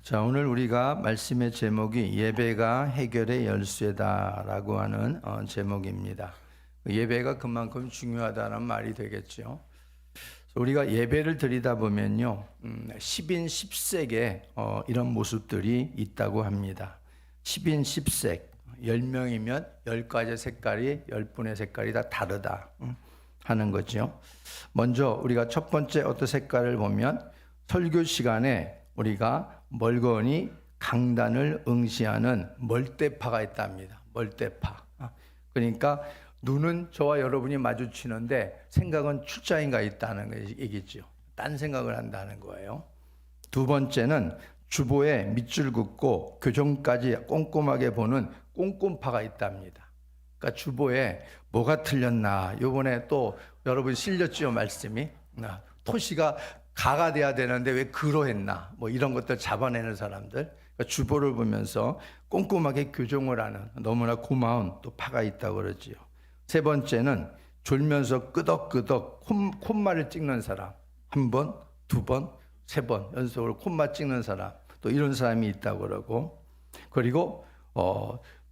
자, 오늘 우리가 말씀의 제목이 예배가 해결의 열쇠다라고 하는 제목입니다. 예배가 그만큼 중요하다는 말이 되겠죠. 우리가 예배를 드리다 보면요, 10인 10색의 이런 모습들이 있다고 합니다. 10인 10색, 10명이면 10가지 색깔이 10분의 색깔이 다 다르다 하는 거죠. 먼저 우리가 첫 번째 어떤 색깔을 보면 설교 시간에 우리가 멀거니 강단을 응시하는 멀대파가 있답니다. 멀대파. 그러니까 눈은 저와 여러분이 마주치는데 생각은 출자인가 있다는 얘기죠. 딴 생각을 한다는 거예요. 두 번째는 주보에 밑줄 긋고 교정까지 꼼꼼하게 보는 꼼꼼파가 있답니다. 그러니까 주보에 뭐가 틀렸나, 요번에 또 여러분 실렸죠, 말씀이. 토시가 가가 돼야 되는데 왜 그로 했나, 뭐 이런 것들 잡아내는 사람들. 그러니까 주보를 보면서 꼼꼼하게 교정을 하는 너무나 고마운 또 파가 있다고 그러지요. 세 번째는 졸면서 끄덕끄덕 콧말을 찍는 사람. 한 번, 두 번, 세 번 연속으로 콧말 찍는 사람. 또 이런 사람이 있다고 그러고, 그리고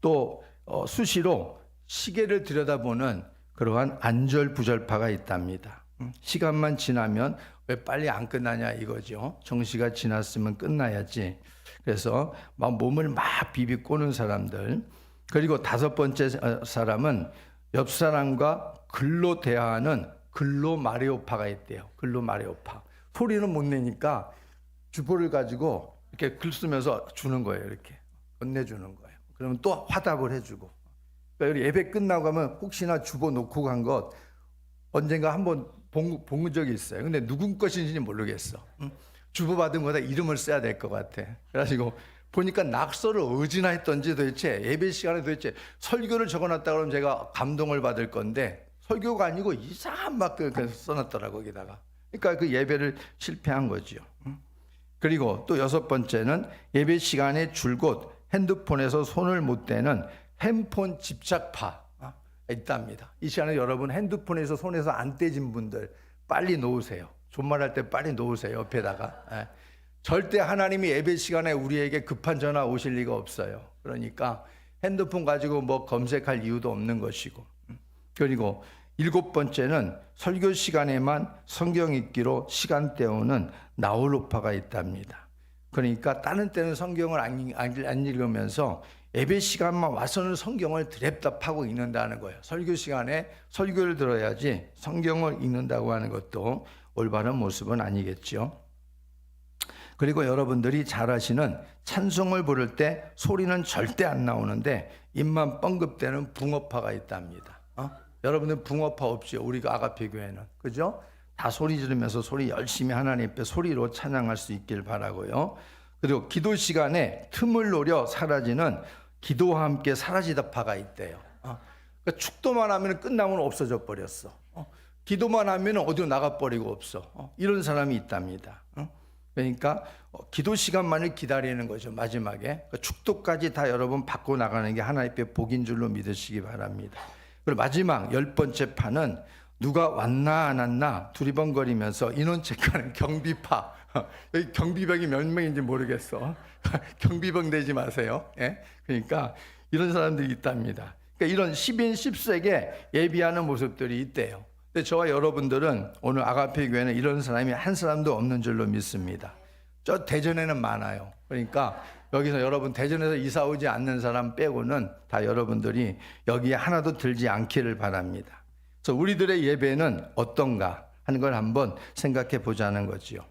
또 수시로 시계를 들여다보는 그러한 안절부절파가 있답니다. 시간만 지나면 왜 빨리 안 끝나냐 이거죠. 정시가 지났으면 끝나야지. 그래서 막 몸을 막 비비꼬는 사람들. 그리고 다섯 번째 사람은 옆 사람과 글로 대화하는 글로마레오파가 있대요. 글로마레오파. 소리는 못 내니까 주보를 가지고 이렇게 글 쓰면서 주는 거예요. 이렇게 건네주는 거예요. 그러면 또 화답을 해주고. 그러니까 예배 끝나고 하면 혹시나 주보 놓고 간 것 언젠가 한번 본 적이 있어요. 근데 누군 것인지 모르겠어. 주보 받은 거다 이름을 써야 될 것 같아. 그래가지고 보니까 낙서를 어지나 했던지 도대체 예배 시간에 도대체 설교를 적어놨다 그러면 제가 감동을 받을 건데 설교가 아니고 이상한 막 써놨더라고 거기다가. 그러니까 그 예배를 실패한 거죠. 그리고 또 여섯 번째는 예배 시간에 줄곧 핸드폰에서 손을 못 대는 핸폰 집착파 있답니다. 이 시간에 여러분 핸드폰에서 손에서 안 떼진 분들 빨리 놓으세요. 존말할 때 빨리 놓으세요. 옆에다가. 절대 하나님이 예배 시간에 우리에게 급한 전화 오실 리가 없어요. 그러니까 핸드폰 가지고 뭐 검색할 이유도 없는 것이고. 그리고 일곱 번째는 설교 시간에만 성경 읽기로 시간 때우는 나홀로파가 있답니다. 그러니까 다른 때는 성경을 안 읽으면서 예배 시간만 와서는 성경을 드랩답하고 읽는다는 거예요. 설교 시간에 설교를 들어야지 성경을 읽는다고 하는 것도 올바른 모습은 아니겠죠. 그리고 여러분들이 잘 아시는 찬송을 부를 때 소리는 절대 안 나오는데 입만 뻥긋대는 붕어파가 있답니다. 여러분들 붕어파 없죠? 우리가 아가페 교회는. 그죠? 다 소리 지르면서 소리 열심히 하나님 앞에 소리로 찬양할 수 있길 바라고요. 그리고 기도 시간에 틈을 노려 사라지는 기도와 함께 사라지다 파가 있대요. 그러니까 축도만 하면 끝나면 없어져 버렸어. 기도만 하면 어디로 나가버리고 없어. 이런 사람이 있답니다. 그러니까 기도 시간만을 기다리는 거죠. 마지막에. 그러니까 축도까지 다 여러분 받고 나가는 게 하나님의 복인 줄로 믿으시기 바랍니다. 그리고 마지막 열 번째 파는 누가 왔나 안 왔나 두리번거리면서 인원 체크하는 경비파. 여기 경비병이 몇 명인지 모르겠어. 경비병 되지 마세요. 예? 그러니까 이런 사람들이 있답니다. 그러니까 이런 10인 10색에 예비하는 모습들이 있대요. 근데 저와 여러분들은 오늘 아가페 교회는 이런 사람이 한 사람도 없는 줄로 믿습니다. 저 대전에는 많아요. 그러니까 여기서 여러분 대전에서 이사 오지 않는 사람 빼고는 다 여러분들이 여기에 하나도 들지 않기를 바랍니다. 그래서 우리들의 예배는 어떤가 하는 걸 한번 생각해 보자는 거지요.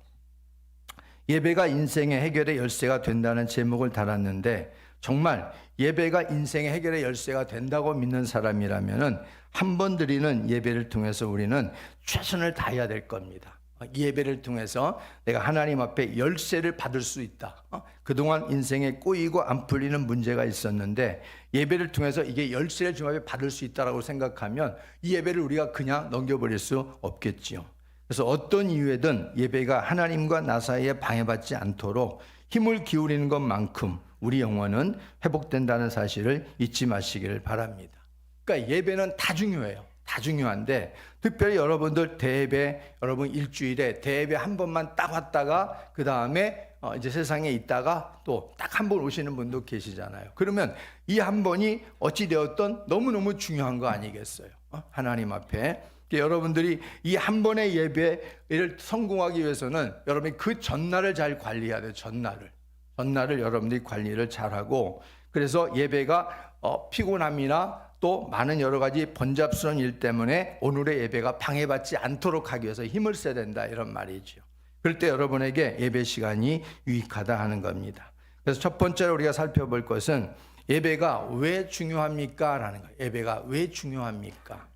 예배가 인생의 해결의 열쇠가 된다는 제목을 달았는데 정말 예배가 인생의 해결의 열쇠가 된다고 믿는 사람이라면 한 번 드리는 예배를 통해서 우리는 최선을 다해야 될 겁니다. 이 예배를 통해서 내가 하나님 앞에 열쇠를 받을 수 있다. 그동안 인생에 꼬이고 안 풀리는 문제가 있었는데 예배를 통해서 이게 열쇠를 좀 앞에 받을 수 있다고 생각하면 이 예배를 우리가 그냥 넘겨버릴 수 없겠지요. 그래서 어떤 이유에든 예배가 하나님과 나 사이에 방해받지 않도록 힘을 기울이는 것만큼 우리 영혼은 회복된다는 사실을 잊지 마시기를 바랍니다. 그러니까 예배는 다 중요해요. 다 중요한데 특별히 여러분들 대예배 여러분 일주일에 대예배 한 번만 딱 왔다가 그 다음에 이제 세상에 있다가 또 딱 한 번 오시는 분도 계시잖아요. 그러면 이 한 번이 어찌 되었던 너무너무 중요한 거 아니겠어요? 하나님 앞에 여러분들이 이 한 번의 예배를 성공하기 위해서는 여러분이 그 전날을 잘 관리해야 돼요. 전날을 여러분들이 관리를 잘하고, 그래서 예배가 피곤함이나 또 많은 여러 가지 번잡스러운 일 때문에 오늘의 예배가 방해받지 않도록 하기 위해서 힘을 써야 된다, 이런 말이죠. 그럴 때 여러분에게 예배 시간이 유익하다 하는 겁니다. 그래서 첫 번째로 우리가 살펴볼 것은 예배가 왜 중요합니까? 라는 거예요. 예배가 왜 중요합니까?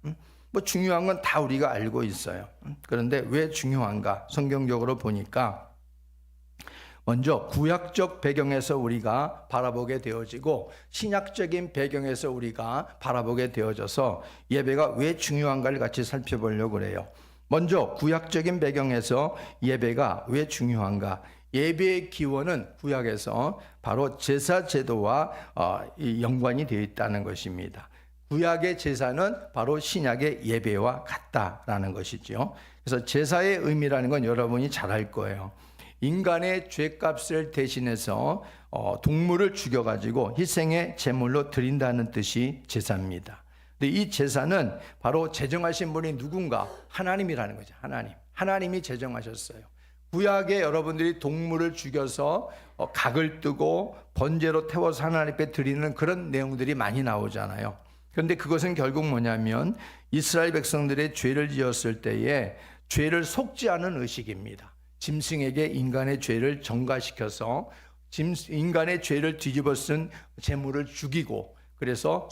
뭐 중요한 건 다 우리가 알고 있어요. 그런데 왜 중요한가? 성경적으로 보니까 먼저 구약적 배경에서 우리가 바라보게 되어지고 신약적인 배경에서 우리가 바라보게 되어져서 예배가 왜 중요한가를 같이 살펴보려고 그래요. 먼저 구약적인 배경에서 예배가 왜 중요한가? 예배의 기원은 구약에서 바로 제사 제도와 연관이 되어 있다는 것입니다. 구약의 제사는 바로 신약의 예배와 같다라는 것이죠. 그래서 제사의 의미라는 건 여러분이 잘 알 거예요. 인간의 죄값을 대신해서 동물을 죽여가지고 희생의 제물로 드린다는 뜻이 제사입니다. 근데 이 제사는 바로 제정하신 분이 누군가? 하나님이라는 거죠. 하나님이 제정하셨어요. 구약에 여러분들이 동물을 죽여서 각을 뜨고 번제로 태워서 하나님 앞에 드리는 그런 내용들이 많이 나오잖아요. 그런데 그것은 결국 뭐냐면 이스라엘 백성들의 죄를 지었을 때에 죄를 속지 않은 의식입니다. 짐승에게 인간의 죄를 전가시켜서 인간의 죄를 뒤집어 쓴 제물을 죽이고, 그래서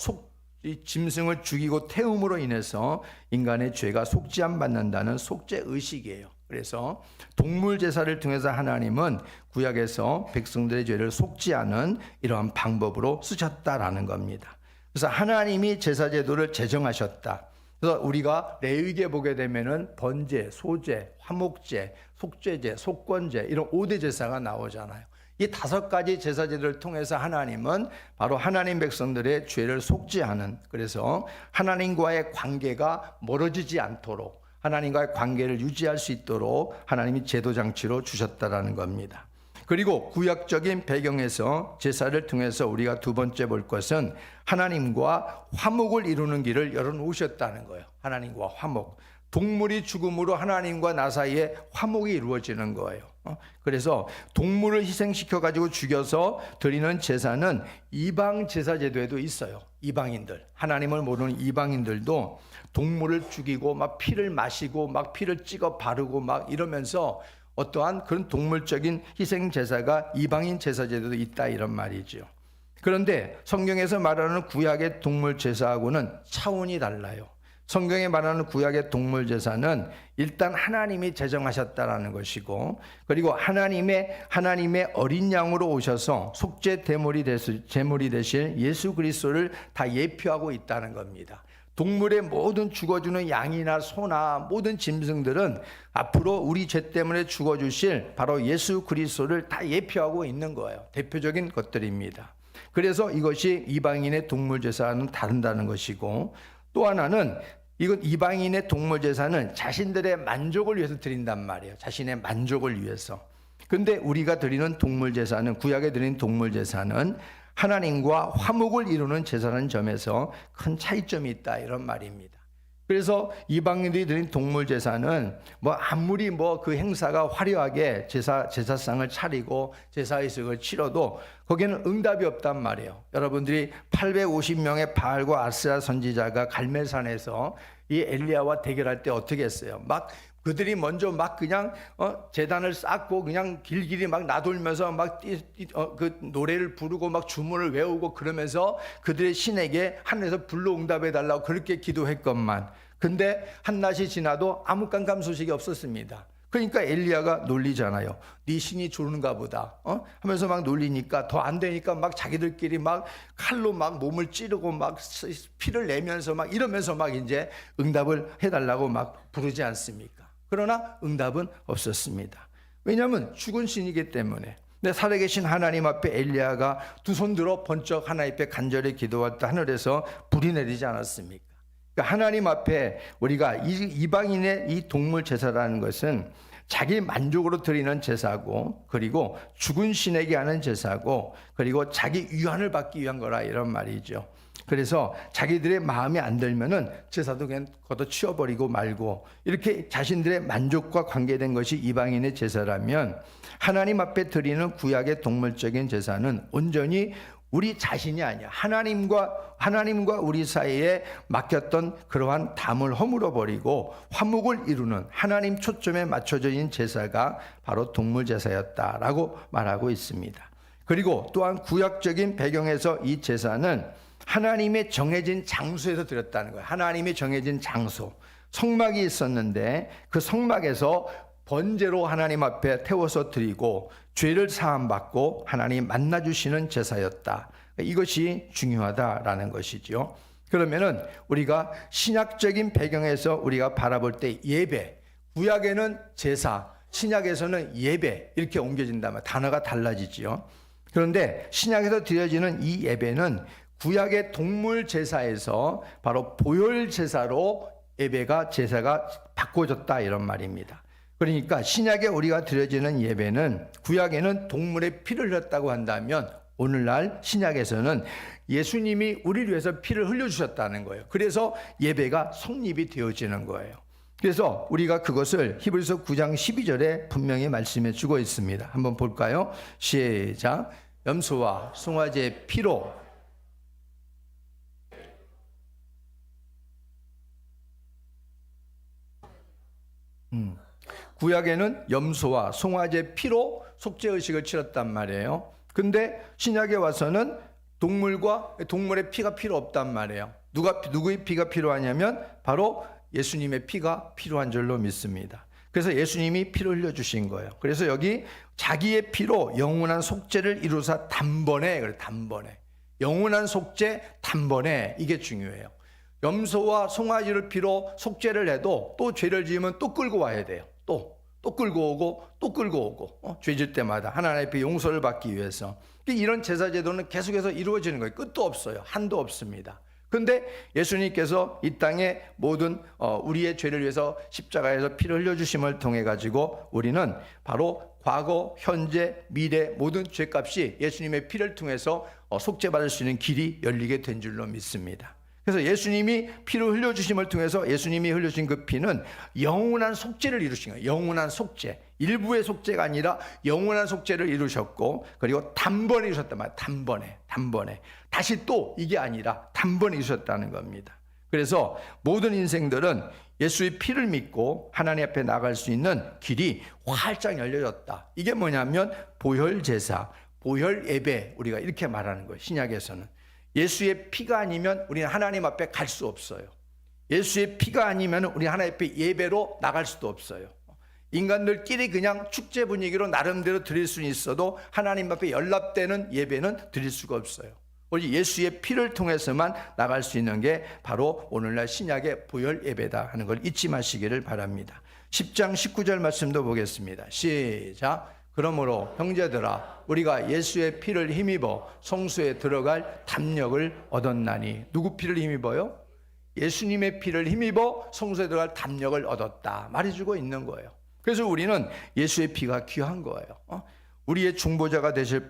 이 짐승을 죽이고 태움으로 인해서 인간의 죄가 속지 안 받는다는 속죄 의식이에요. 그래서 동물 제사를 통해서 하나님은 구약에서 백성들의 죄를 속지 않은 이러한 방법으로 쓰셨다라는 겁니다. 그래서 하나님이 제사 제도를 제정하셨다. 그래서 우리가 레위기에 보게 되면은 번제, 소제, 화목제, 속죄제, 속건제 이런 5대 제사가 나오잖아요. 이 5가지 제사 제도를 통해서 하나님은 바로 하나님 백성들의 죄를 속지 않은, 그래서 하나님과의 관계가 멀어지지 않도록 하나님과의 관계를 유지할 수 있도록 하나님이 제도 장치로 주셨다라는 겁니다. 그리고 구약적인 배경에서 제사를 통해서 우리가 두 번째 볼 것은 하나님과 화목을 이루는 길을 열어놓으셨다는 거예요. 하나님과 화목. 동물이 죽음으로 하나님과 나 사이에 화목이 이루어지는 거예요. 그래서 동물을 희생시켜 가지고 죽여서 드리는 제사는 이방 제사 제도에도 있어요. 이방인들, 하나님을 모르는 이방인들도 동물을 죽이고 막 피를 마시고 막 피를 찍어 바르고 막 이러면서 어떠한 그런 동물적인 희생 제사가 이방인 제사 제도도 있다, 이런 말이죠. 그런데 성경에서 말하는 구약의 동물 제사하고는 차원이 달라요. 성경에 말하는 구약의 동물 제사는 일단 하나님이 제정하셨다라는 것이고, 그리고 하나님의 어린 양으로 오셔서 속죄 제물이 되실 예수 그리스도를 다 예표하고 있다는 겁니다. 동물의 모든 죽어주는 양이나 소나 모든 짐승들은 앞으로 우리 죄 때문에 죽어주실 바로 예수 그리스도를 다 예표하고 있는 거예요. 대표적인 것들입니다. 그래서 이것이 이방인의 동물 제사와는 다른다는 것이고, 또 하나는 이건 이방인의 동물 제사는 자신들의 만족을 위해서 드린단 말이에요. 자신의 만족을 위해서. 근데 우리가 드리는 동물 제사는, 구약에 드리는 동물 제사는 하나님과 화목을 이루는 제사라는 점에서 큰 차이점이 있다, 이런 말입니다. 그래서 이방인들이 드린 동물 제사는 아무리 그 행사가 화려하게 제사상을 차리고 제사의식을 치러도 거기에는 응답이 없단 말이에요. 여러분들이 850명의 바알과 아스라 선지자가 갈멜산에서 이 엘리야와 대결할 때 어떻게 했어요? 그들이 먼저 그냥 제단을 쌓고 그냥 길길이 나돌면서 그 노래를 부르고 주문을 외우고 그러면서 그들의 신에게 하늘에서 불로 응답해 달라고 그렇게 기도했건만, 근데 한낮이 지나도 아무 깜깜 소식이 없었습니다. 그러니까 엘리야가 놀리잖아요. 네 신이 조르는가 보다 하면서 놀리니까 더 안 되니까 자기들끼리 칼로 몸을 찌르고 피를 내면서 이러면서 이제 응답을 해달라고 부르지 않습니까? 그러나 응답은 없었습니다. 왜냐하면 죽은 신이기 때문에. 근데 살아계신 하나님 앞에 엘리야가 두 손 들어 번쩍 하나님 앞에 간절히 기도할 때 하늘에서 불이 내리지 않았습니까? 그러니까 하나님 앞에 우리가 이방인의 이 동물 제사라는 것은 자기 만족으로 드리는 제사고, 그리고 죽은 신에게 하는 제사고, 그리고 자기 유한을 받기 위한 거라, 이런 말이죠. 그래서 자기들의 마음에 안 들면은 제사도 그냥 걷어치워버리고 말고, 이렇게 자신들의 만족과 관계된 것이 이방인의 제사라면, 하나님 앞에 드리는 구약의 동물적인 제사는 온전히 우리 자신이 아니야. 하나님과 우리 사이에 막혔던 그러한 담을 허물어 버리고 화목을 이루는 하나님 초점에 맞춰져 있는 제사가 바로 동물 제사였다라고 말하고 있습니다. 그리고 또한 구약적인 배경에서 이 제사는 하나님의 정해진 장소에서 드렸다는 거예요. 하나님의 정해진 장소, 성막이 있었는데 그 성막에서 번제로 하나님 앞에 태워서 드리고 죄를 사함받고 하나님 만나주시는 제사였다. 이것이 중요하다라는 것이죠. 그러면은 우리가 신약적인 배경에서 우리가 바라볼 때 예배, 구약에는 제사, 신약에서는 예배 이렇게 옮겨진다면 단어가 달라지지요. 그런데 신약에서 드려지는 이 예배는 구약의 동물 제사에서 바로 보혈 제사로 제사가 바꿔졌다, 이런 말입니다. 그러니까 신약에 우리가 드려지는 예배는 구약에는 동물의 피를 흘렸다고 한다면 오늘날 신약에서는 예수님이 우리를 위해서 피를 흘려주셨다는 거예요. 그래서 예배가 성립이 되어지는 거예요. 그래서 우리가 그것을 히브리서 9장 12절에 분명히 말씀해 주고 있습니다. 한번 볼까요? 시작. 염소와 송아지의 피로 구약에는 염소와 송아지의 피로 속죄의식을 치렀단 말이에요. 근데 신약에 와서는 동물의 피가 필요 없단 말이에요. 누구의 피가 필요하냐면 바로 예수님의 피가 필요한 줄로 믿습니다. 그래서 예수님이 피를 흘려주신 거예요. 그래서 여기 자기의 피로 영원한 속죄를 이루사 단번에, 영원한 속죄 단번에, 이게 중요해요. 염소와 송아지를 피로 속죄를 해도 또 죄를 지으면 또 끌고 와야 돼요. 또 끌고 오고 죄질 때마다 하나님 앞에 용서를 받기 위해서. 이런 제사 제도는 계속해서 이루어지는 거예요. 끝도 없어요. 한도 없습니다. 그런데 예수님께서 이 땅에 모든 우리의 죄를 위해서 십자가에서 피를 흘려주심을 통해 가지고 우리는 바로 과거, 현재, 미래 모든 죄값이 예수님의 피를 통해서 속죄받을 수 있는 길이 열리게 된 줄로 믿습니다. 그래서 예수님이 피를 흘려주심을 통해서 예수님이 흘려주신 그 피는 영원한 속죄를 이루신 거예요. 영원한 속죄. 일부의 속죄가 아니라 영원한 속죄를 이루셨고, 그리고 단번에 이루셨단 말이에요. 단번에. 다시 또 이게 아니라 단번에 이루셨다는 겁니다. 그래서 모든 인생들은 예수의 피를 믿고 하나님 앞에 나갈 수 있는 길이 활짝 열려졌다. 이게 뭐냐면 보혈 제사, 보혈 예배, 우리가 이렇게 말하는 거예요. 신약에서는. 예수의 피가 아니면 우리는 하나님 앞에 갈 수 없어요. 예수의 피가 아니면 우리는 하나님 앞에 예배로 나갈 수도 없어요. 인간들끼리 그냥 축제 분위기로 나름대로 드릴 수는 있어도 하나님 앞에 연락되는 예배는 드릴 수가 없어요. 오직 예수의 피를 통해서만 나갈 수 있는 게 바로 오늘날 신약의 보혈 예배다 하는 걸 잊지 마시기를 바랍니다. 10장 19절 말씀도 보겠습니다. 시작. 그러므로 형제들아, 우리가 예수의 피를 힘입어 성소에 들어갈 담력을 얻었나니. 누구 피를 힘입어요? 예수님의 피를 힘입어 성소에 들어갈 담력을 얻었다 말해주고 있는 거예요. 그래서 우리는 예수의 피가 귀한 거예요. 우리의 중보자가 되실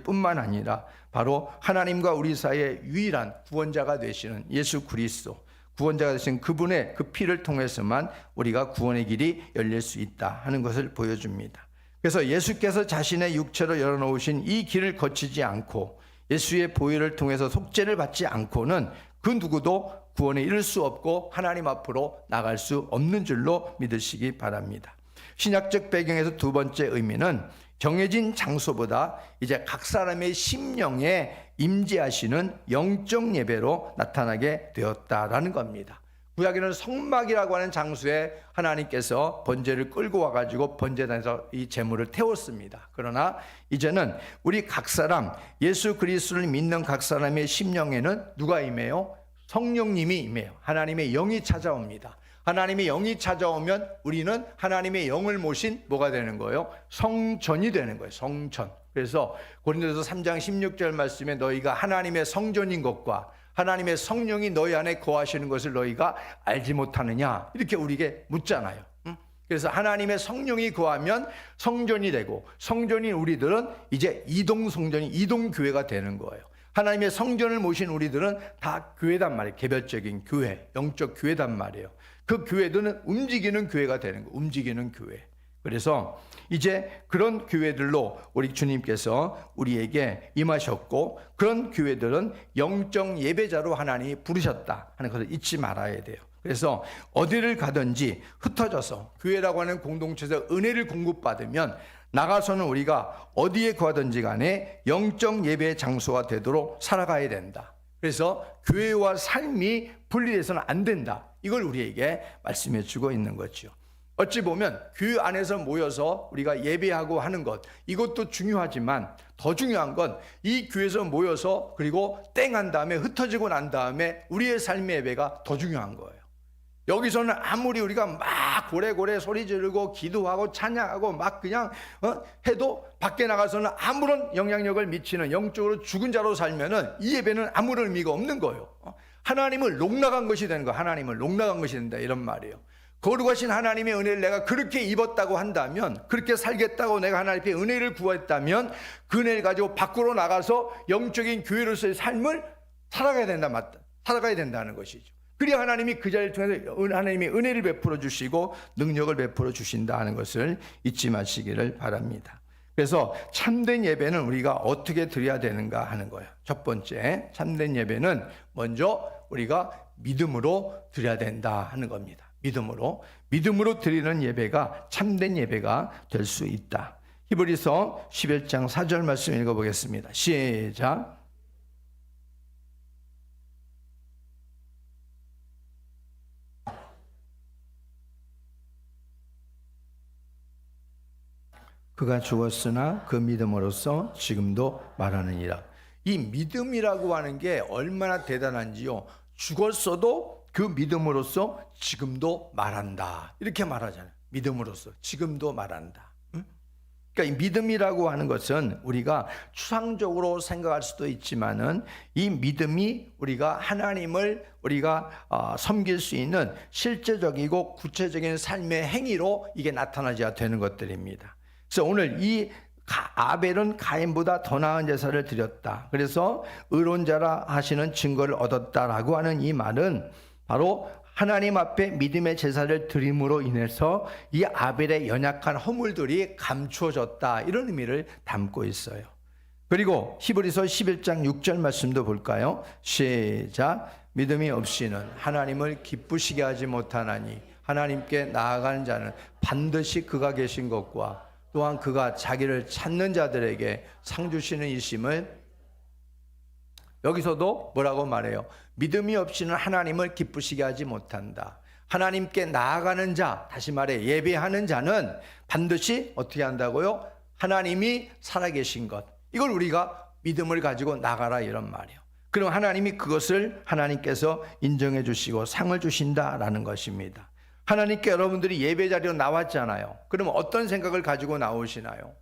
뿐만 아니라 바로 하나님과 우리 사이의 유일한 구원자가 되시는 예수 그리스도, 구원자가 되신 그분의 그 피를 통해서만 우리가 구원의 길이 열릴 수 있다 하는 것을 보여줍니다. 그래서 예수께서 자신의 육체로 열어놓으신 이 길을 거치지 않고 예수의 보혈을 통해서 속죄를 받지 않고는 그 누구도 구원에 이를 수 없고 하나님 앞으로 나갈 수 없는 줄로 믿으시기 바랍니다. 신약적 배경에서 두 번째 의미는 정해진 장소보다 이제 각 사람의 심령에 임재하시는 영적 예배로 나타나게 되었다라는 겁니다. 구약에는 성막이라고 하는 장소에 하나님께서 번제를 끌고 와가지고 번제단에서 이 제물을 태웠습니다. 그러나 이제는 우리 각 사람, 예수 그리스도를 믿는 각 사람의 심령에는 누가 임해요? 성령님이 임해요. 하나님의 영이 찾아옵니다. 하나님의 영이 찾아오면 우리는 하나님의 영을 모신 뭐가 되는 거예요? 성전이 되는 거예요. 성전. 그래서 고린도서 3장 16절 말씀에 너희가 하나님의 성전인 것과 하나님의 성령이 너희 안에 거하시는 것을 너희가 알지 못하느냐? 이렇게 우리에게 묻잖아요. 그래서 하나님의 성령이 거하면 성전이 되고, 성전인 우리들은 이제 이동 성전이 이동 교회가 되는 거예요. 하나님의 성전을 모신 우리들은 다 교회단 말이에요. 개별적인 교회, 영적 교회단 말이에요. 그 교회들은 움직이는 교회가 되는 거예요. 움직이는 교회. 그래서 이제 그런 교회들로 우리 주님께서 우리에게 임하셨고, 그런 교회들은 영적 예배자로 하나님이 부르셨다 하는 것을 잊지 말아야 돼요. 그래서 어디를 가든지 흩어져서 교회라고 하는 공동체에서 은혜를 공급받으면 나가서는 우리가 어디에 가든지 간에 영적 예배의 장소가 되도록 살아가야 된다. 그래서 교회와 삶이 분리돼서는 안 된다. 이걸 우리에게 말씀해 주고 있는 거죠. 어찌 보면 교회 안에서 모여서 우리가 예배하고 하는 것, 이것도 중요하지만 더 중요한 건 이 교회에서 모여서 그리고 땡한 다음에 흩어지고 난 다음에 우리의 삶의 예배가 더 중요한 거예요. 여기서는 아무리 우리가 막 고래고래 소리 지르고 기도하고 찬양하고 막 그냥 해도 밖에 나가서는 아무런 영향력을 미치는 영적으로 죽은 자로 살면은 이 예배는 아무런 의미가 없는 거예요. 하나님을 농락한 것이 되는 거예요. 하나님을 농락한 것이 된다, 이런 말이에요. 거룩하신 하나님의 은혜를 내가 그렇게 입었다고 한다면, 그렇게 살겠다고 내가 하나님께 은혜를 구했다면 그 은혜를 가지고 밖으로 나가서 영적인 교회로서의 삶을 살아가야 된다, 맞다. 살아가야 된다는 것이죠. 그래야 하나님이 그 자리를 통해서 하나님이 은혜를 베풀어 주시고 능력을 베풀어 주신다 하는 것을 잊지 마시기를 바랍니다. 그래서 참된 예배는 우리가 어떻게 드려야 되는가 하는 거예요. 첫 번째, 참된 예배는 먼저 우리가 믿음으로 드려야 된다 하는 겁니다. 믿음으로 드리는 예배가 참된 예배가 될 수 있다. 히브리서 11장 4절 말씀 읽어보겠습니다. 시작. 그가 죽었으나 그 믿음으로써 지금도 말하느니라. 이 믿음이라고 하는 게 얼마나 대단한지요. 죽었어도 그 믿음으로써 지금도 말한다, 이렇게 말하잖아요. 믿음으로써 지금도 말한다. 그러니까 이 믿음이라고 하는 것은 우리가 추상적으로 생각할 수도 있지만은 이 믿음이 우리가 하나님을 우리가 섬길 수 있는 실제적이고 구체적인 삶의 행위로 이게 나타나야 되는 것들입니다. 그래서 오늘 이 아벨은 가인보다 더 나은 제사를 드렸다, 그래서 의로운 자라 하시는 증거를 얻었다라고 하는 이 말은 바로 하나님 앞에 믿음의 제사를 드림으로 인해서 이 아벨의 연약한 허물들이 감추어졌다, 이런 의미를 담고 있어요. 그리고 히브리서 11장 6절 말씀도 볼까요? 시작. 믿음이 없이는 하나님을 기쁘시게 하지 못하나니 하나님께 나아가는 자는 반드시 그가 계신 것과 또한 그가 자기를 찾는 자들에게 상 주시는 이심을, 여기서도 뭐라고 말해요? 믿음이 없이는 하나님을 기쁘시게 하지 못한다. 하나님께 나아가는 자, 다시 말해 예배하는 자는 반드시 어떻게 한다고요? 하나님이 살아계신 것, 이걸 우리가 믿음을 가지고 나가라, 이런 말이에요. 그럼 하나님이 그것을 하나님께서 인정해 주시고 상을 주신다라는 것입니다. 하나님께 여러분들이 예배 자리로 나왔잖아요. 그러면 어떤 생각을 가지고 나오시나요?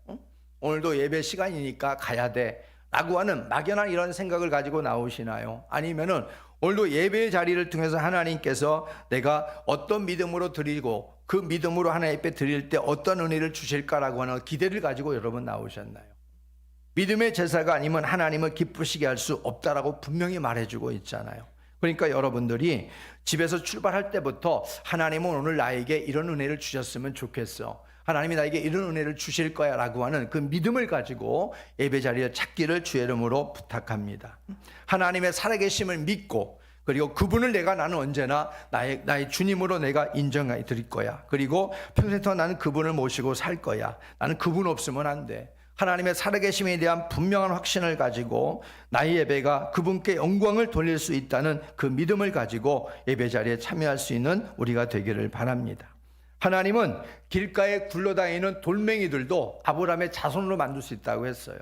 오늘도 예배 시간이니까 가야 돼 라고 하는 막연한 이런 생각을 가지고 나오시나요? 아니면은 오늘도 예배의 자리를 통해서 하나님께서 내가 어떤 믿음으로 드리고 그 믿음으로 하나님 앞에 드릴 때 어떤 은혜를 주실까라고 하는 기대를 가지고 여러분 나오셨나요? 믿음의 제사가 아니면 하나님을 기쁘시게 할 수 없다라고 분명히 말해주고 있잖아요. 그러니까 여러분들이 집에서 출발할 때부터 하나님은 오늘 나에게 이런 은혜를 주셨으면 좋겠어, 하나님이 나에게 이런 은혜를 주실 거야 라고 하는 그 믿음을 가지고 예배 자리에 찾기를 주의 이름으로 부탁합니다. 하나님의 살아계심을 믿고, 그리고 그분을 나는 언제나 나의 주님으로 내가 인정해 드릴 거야. 그리고 평생 동안 나는 그분을 모시고 살 거야. 나는 그분 없으면 안 돼. 하나님의 살아계심에 대한 분명한 확신을 가지고 나의 예배가 그분께 영광을 돌릴 수 있다는 그 믿음을 가지고 예배 자리에 참여할 수 있는 우리가 되기를 바랍니다. 하나님은 길가에 굴러다니는 돌멩이들도 아브라함의 자손으로 만들 수 있다고 했어요.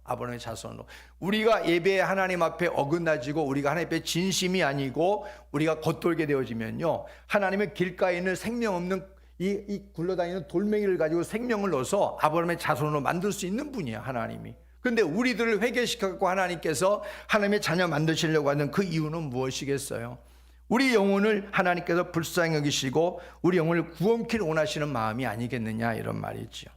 아브라함의 자손으로. 우리가 예배에 하나님 앞에 어긋나지고 우리가 하나님 앞에 진심이 아니고 우리가 겉돌게 되어지면요, 하나님의 길가에 있는 생명 없는 이 굴러다니는 돌멩이를 가지고 생명을 넣어서 아브라함의 자손으로 만들 수 있는 분이야, 하나님이. 근데 우리들을 회개시켜갖고 하나님께서 하나님의 자녀 만드시려고 하는 그 이유는 무엇이겠어요? 우리 영혼을 하나님께서 불쌍히 여기시고 우리 영혼을 구원키를 원하시는 마음이 아니겠느냐, 이런 말이죠.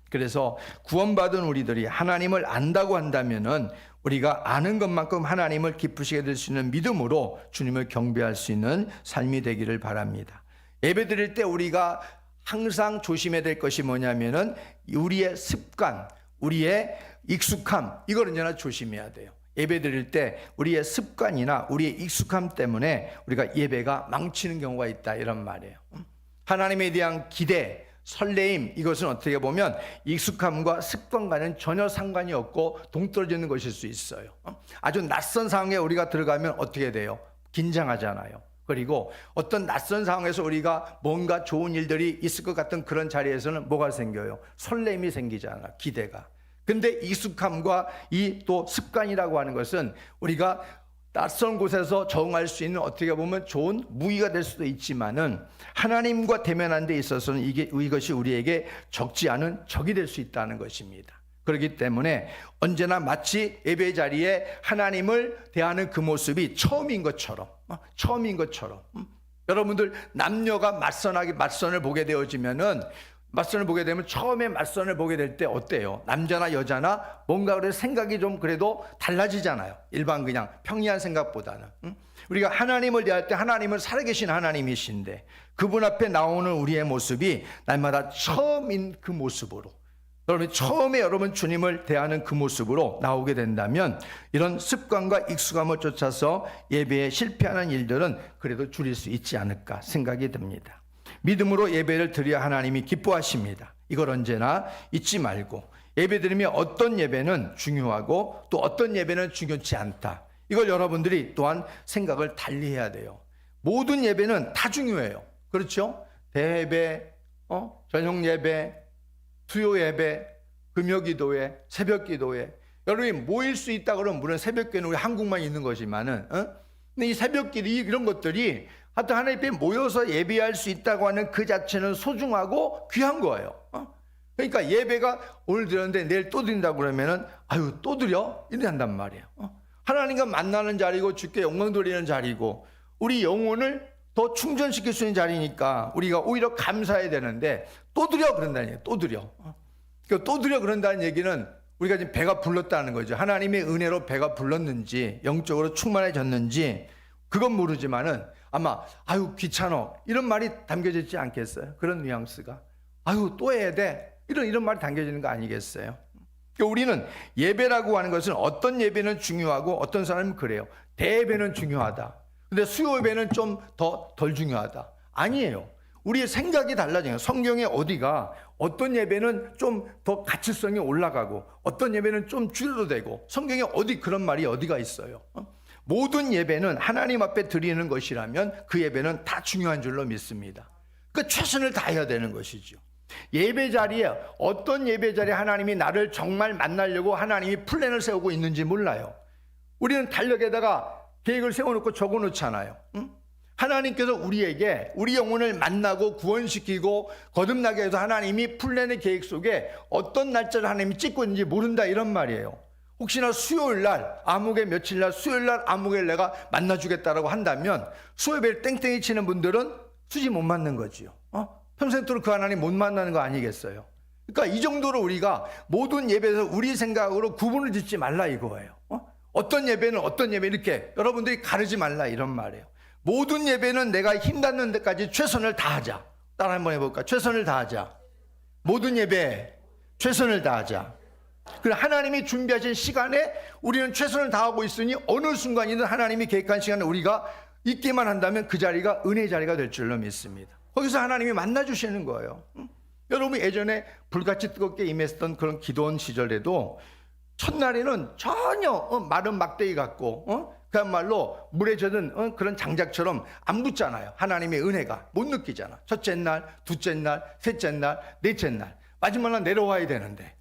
그래서 구원받은 우리들이 하나님을 안다고 한다면은 우리가 아는 것만큼 하나님을 기쁘시게 될 수 있는 믿음으로 주님을 경배할 수 있는 삶이 되기를 바랍니다. 예배 드릴 때 우리가 항상 조심해야 될 것이 뭐냐면은 우리의 습관, 우리의 익숙함, 이걸 언제나 조심해야 돼요. 예배 드릴 때 우리의 습관이나 우리의 익숙함 때문에 우리가 예배가 망치는 경우가 있다, 이런 말이에요. 하나님에 대한 기대, 설레임, 이것은 어떻게 보면 익숙함과 습관과는 전혀 상관이 없고 동떨어지는 것일 수 있어요. 아주 낯선 상황에 우리가 들어가면 어떻게 돼요? 긴장하잖아요. 그리고 어떤 낯선 상황에서 우리가 뭔가 좋은 일들이 있을 것 같은 그런 자리에서는 뭐가 생겨요? 설렘이 생기잖아, 기대가. 근데 익숙함과 이 또 습관이라고 하는 것은 우리가 낯선 곳에서 적응할 수 있는 어떻게 보면 좋은 무기가 될 수도 있지만은 하나님과 대면하는 데 있어서는 이것이 우리에게 적지 않은 적이 될 수 있다는 것입니다. 그렇기 때문에 언제나 마치 예배 자리에 하나님을 대하는 그 모습이 처음인 것처럼 여러분들 남녀가 맞선을 보게 되어지면은 맞선을 보게 되면 처음에 맞선을 보게 될 때 어때요? 남자나 여자나 뭔가 그래 생각이 좀 그래도 달라지잖아요. 일반 그냥 평이한 생각보다는. 우리가 하나님을 대할 때 하나님은 살아계신 하나님이신데 그분 앞에 나오는 우리의 모습이 날마다 처음인 그 모습으로, 여러분 처음에 여러분 주님을 대하는 그 모습으로 나오게 된다면 이런 습관과 익숙함을 쫓아서 예배에 실패하는 일들은 그래도 줄일 수 있지 않을까 생각이 듭니다. 믿음으로 예배를 드려야 하나님이 기뻐하십니다. 이걸 언제나 잊지 말고 예배 드리면 어떤 예배는 중요하고 또 어떤 예배는 중요치 않다. 이걸 여러분들이 또한 생각을 달리해야 돼요. 모든 예배는 다 중요해요. 그렇죠? 대예배, 저녁 예배, 수요 예배, 금요 기도회, 새벽 기도회. 여러분이 모일 수 있다 그러면 물론 새벽 기도는 우리 한국만 있는 거지만은, 근데 이 새벽 기도 이런 것들이 하여튼 하나님 앞에 모여서 예배할 수 있다고 하는 그 자체는 소중하고 귀한 거예요. 그러니까 예배가 오늘 드렸는데 내일 또 드린다고 그러면은 아유 또 드려? 이래 한단 말이에요. 하나님과 만나는 자리고 주께 영광 돌리는 자리고 우리 영혼을 더 충전시킬 수 있는 자리니까 우리가 오히려 감사해야 되는데 또 드려 그런다는 얘기예요. 또 드려. 또 드려 그런다는 얘기는 우리가 지금 배가 불렀다는 거죠. 하나님의 은혜로 배가 불렀는지 영적으로 충만해졌는지 그건 모르지만은 아마 아유 귀찮어 이런 말이 담겨져 있지 않겠어요? 그런 뉘앙스가 아유 또 해야 돼 이런 말이 담겨지는 거 아니겠어요? 그러니까 우리는 예배라고 하는 것은 어떤 예배는 중요하고 어떤 사람은 그래요. 대예배는 중요하다. 근데 수요 예배는 좀 덜 중요하다. 아니에요. 우리의 생각이 달라져요. 성경에 어디가 어떤 예배는 좀 더 가치성이 올라가고 어떤 예배는 좀 줄여도 되고 성경에 어디 그런 말이 어디가 있어요? 모든 예배는 하나님 앞에 드리는 것이라면 그 예배는 다 중요한 줄로 믿습니다. 그 최선을 다해야 되는 것이죠. 예배 자리에 어떤 예배 자리에 하나님이 나를 정말 만나려고 하나님이 플랜을 세우고 있는지 몰라요. 우리는 달력에다가 계획을 세워놓고 적어놓잖아요. 하나님께서 우리에게 우리 영혼을 만나고 구원시키고 거듭나게 해서 하나님이 플랜의 계획 속에 어떤 날짜를 하나님이 찍고 있는지 모른다 이런 말이에요. 혹시나 수요일날 암흑의 며칠날 수요일날 암흑을 내가 만나주겠다라고 한다면 수요일에 땡땡이 치는 분들은 수지 못 맞는 거지요. 평생토록 그 하나님 못 만나는 거 아니겠어요? 그러니까 이 정도로 우리가 모든 예배에서 우리 생각으로 구분을 짓지 말라 이거예요. 어떤 예배는 어떤 예배 이렇게 여러분들이 가르지 말라 이런 말이에요. 모든 예배는 내가 힘닿는 데까지 최선을 다하자. 따라 한번 해볼까? 최선을 다하자. 모든 예배 최선을 다하자. 그 하나님이 준비하신 시간에 우리는 최선을 다하고 있으니 어느 순간이든 하나님이 계획한 시간에 우리가 있기만 한다면 그 자리가 은혜의 자리가 될 줄로 믿습니다. 거기서 하나님이 만나주시는 거예요. 여러분 예전에 불같이 뜨겁게 임했던 그런 기도원 시절에도 첫날에는 전혀 마른 막대기 같고 그야말로 물에 젖은 그런 장작처럼 안 붙잖아요. 하나님의 은혜가 못 느끼잖아. 첫째 날, 둘째 날, 셋째 날, 넷째 날 마지막 날 내려와야 되는데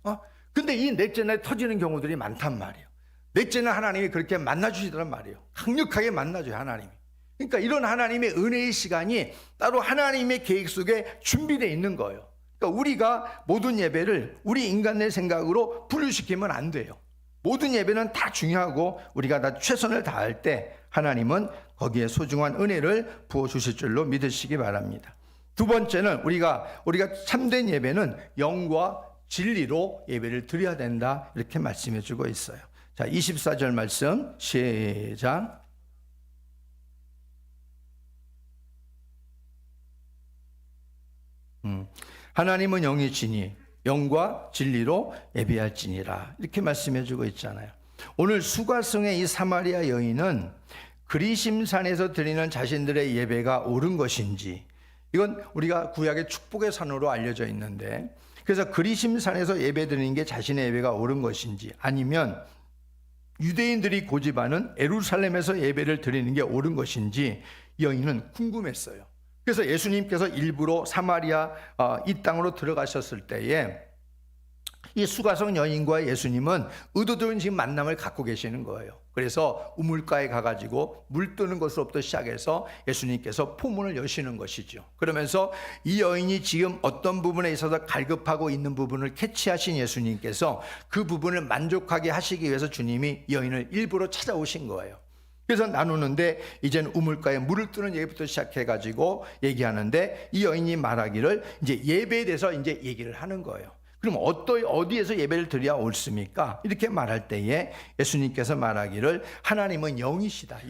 근데 이 넷째 날에 터지는 경우들이 많단 말이에요. 넷째 날 하나님이 그렇게 만나주시더란 말이에요. 강력하게 만나줘요 하나님이. 그러니까 이런 하나님의 은혜의 시간이 따로 하나님의 계획 속에 준비되어 있는 거예요. 그러니까 우리가 모든 예배를 우리 인간의 생각으로 분류시키면 안 돼요. 모든 예배는 다 중요하고 우리가 다 최선을 다할 때 하나님은 거기에 소중한 은혜를 부어주실 줄로 믿으시기 바랍니다. 두 번째는 우리가 참된 예배는 영과 진리로 예배를 드려야 된다, 이렇게 말씀해 주고 있어요. 자, 24절 말씀 시작. 하나님은 영이시니 영과 진리로 예배할지니라, 이렇게 말씀해 주고 있잖아요. 오늘 수가성의 이 사마리아 여인은 그리심산에서 드리는 자신들의 예배가 옳은 것인지, 이건 우리가 구약의 축복의 산으로 알려져 있는데, 그래서 그리심산에서 예배 드리는 게 자신의 예배가 옳은 것인지, 아니면 유대인들이 고집하는 예루살렘에서 예배를 드리는 게 옳은 것인지 여인은 궁금했어요. 그래서 예수님께서 일부러 사마리아 이 땅으로 들어가셨을 때에 이 수가성 여인과 예수님은 의도적인 지금 만남을 갖고 계시는 거예요. 그래서 우물가에 가가지고 물 뜨는 것으로부터 시작해서 예수님께서 포문을 여시는 것이죠. 그러면서 이 여인이 지금 어떤 부분에 있어서 갈급하고 있는 부분을 캐치하신 예수님께서 그 부분을 만족하게 하시기 위해서 주님이 여인을 일부러 찾아오신 거예요. 그래서 나누는데 이제는 우물가에 물을 뜨는 얘기부터 시작해가지고 얘기하는데, 이 여인이 말하기를 이제 예배에 대해서 이제 얘기를 하는 거예요. 그럼 어디에서 예배를 드려야 옳습니까? 이렇게 말할 때에 예수님께서 말하기를 하나님은 영이시다.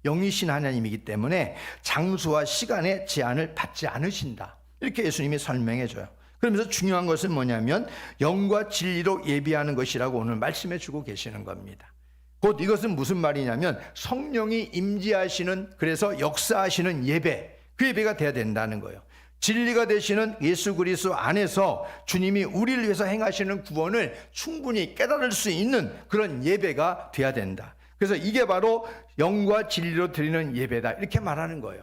영이신 하나님이기 때문에 장소와 시간의 제한을 받지 않으신다, 이렇게 예수님이 설명해 줘요. 그러면서 중요한 것은 뭐냐면 영과 진리로 예배하는 것이라고 오늘 말씀해 주고 계시는 겁니다. 곧 이것은 무슨 말이냐면 성령이 임재하시는, 그래서 역사하시는 예배, 그 예배가 돼야 된다는 거예요. 진리가 되시는 예수 그리스도 안에서 주님이 우리를 위해서 행하시는 구원을 충분히 깨달을 수 있는 그런 예배가 돼야 된다. 그래서 이게 바로 영과 진리로 드리는 예배다, 이렇게 말하는 거예요.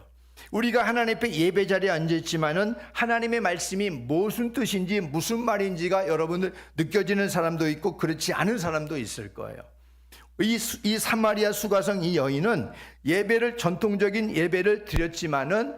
우리가 하나님 앞에 예배 자리에 앉아있지만은 하나님의 말씀이 무슨 뜻인지 무슨 말인지가 여러분들 느껴지는 사람도 있고 그렇지 않은 사람도 있을 거예요. 이 사마리아 수가성 이 여인은 예배를, 전통적인 예배를 드렸지만은